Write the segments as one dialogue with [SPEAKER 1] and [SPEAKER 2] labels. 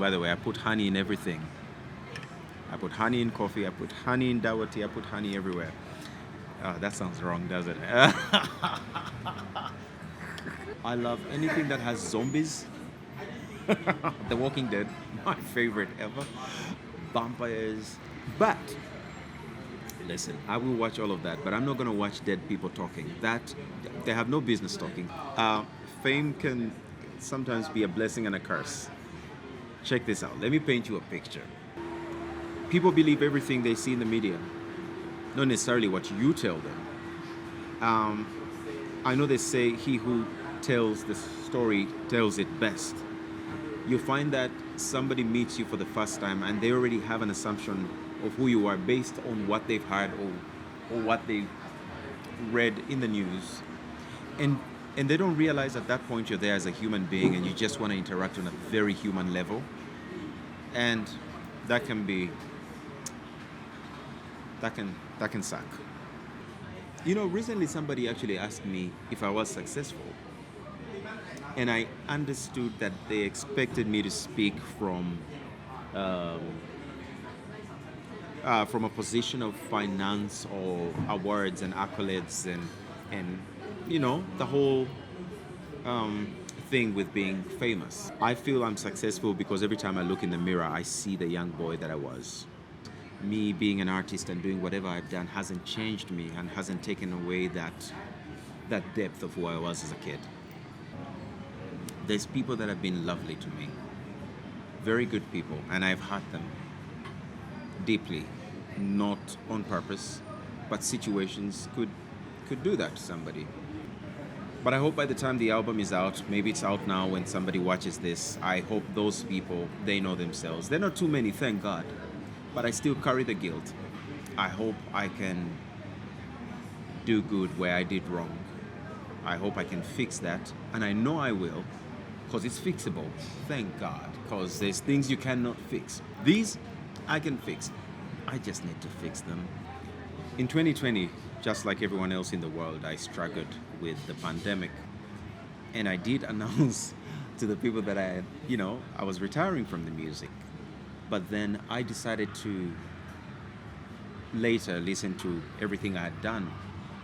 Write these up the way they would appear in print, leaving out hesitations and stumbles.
[SPEAKER 1] by the way. I put honey in everything. I put honey in coffee. I put honey in dawa tea. I put honey everywhere. That sounds wrong, doesn't it? I love anything that has zombies. The Walking Dead, my favorite ever. Vampires. But listen, I will watch all of that, but I'm not going to watch dead people talking. That they have no business talking. Fame can sometimes be a blessing and a curse. Check this out. Let me paint you a picture. People believe everything they see in the media, not necessarily what you tell them. I know they say he who tells the story tells it best. You find that somebody meets you for the first time and they already have an assumption of who you are based on what they've heard or what they've read in the news. And they don't realize at that point you're there as a human being and you just want to interact on a very human level. And that can be, that can suck. You know, recently somebody actually asked me if I was successful. And I understood that they expected me to speak from a position of finance or awards and accolades and you know, the whole thing with being famous. I feel I'm successful because every time I look in the mirror, I see the young boy that I was. Me being an artist and doing whatever I've done hasn't changed me and hasn't taken away that depth of who I was as a kid. There's people that have been lovely to me, very good people, and I've hurt them deeply, not on purpose, but situations could do that to somebody. But I hope by the time the album is out, maybe it's out now when somebody watches this, I hope those people, they know themselves. They're not too many, thank God, but I still carry the guilt. I hope I can do good where I did wrong. I hope I can fix that, and I know I will. Because it's fixable, thank God. Because there's things you cannot fix. These, I can fix. I just need to fix them. In 2020, just like everyone else in the world, I struggled with the pandemic. And I did announce to the people that I was retiring from the music. But then I decided to later listen to everything I had done.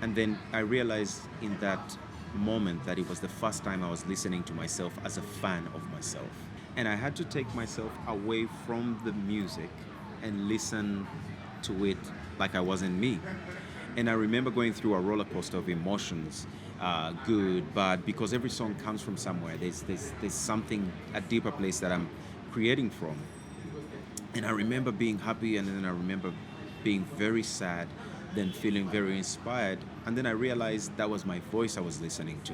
[SPEAKER 1] And then I realized in that moment that it was the first time I was listening to myself as a fan of myself. And I had to take myself away from the music and listen to it like I wasn't me. And I remember going through a roller coaster of emotions, good, bad, because every song comes from somewhere. There's something, a deeper place that I'm creating from. And I remember being happy, and then I remember being very sad, then feeling very inspired. And then I realized that was my voice I was listening to.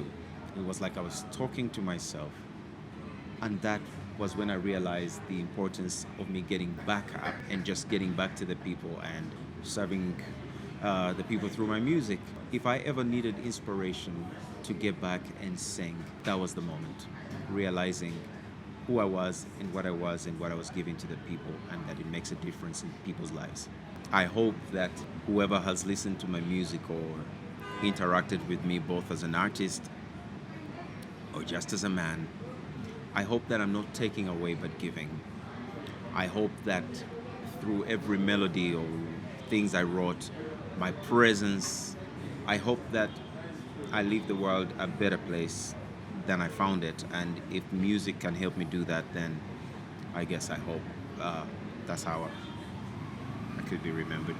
[SPEAKER 1] It was like I was talking to myself. And that was when I realized the importance of me getting back up and just getting back to the people and serving the people through my music. If I ever needed inspiration to get back and sing, that was the moment. Realizing who I was and what I was and what I was giving to the people, and that it makes a difference in people's lives. I hope that whoever has listened to my music or interacted with me both as an artist or just as a man, I hope that I'm not taking away but giving. I hope that through every melody or things I wrote, my presence, I hope that I leave the world a better place than I found it. And if music can help me do that, then I guess I hope that's how I could be remembered.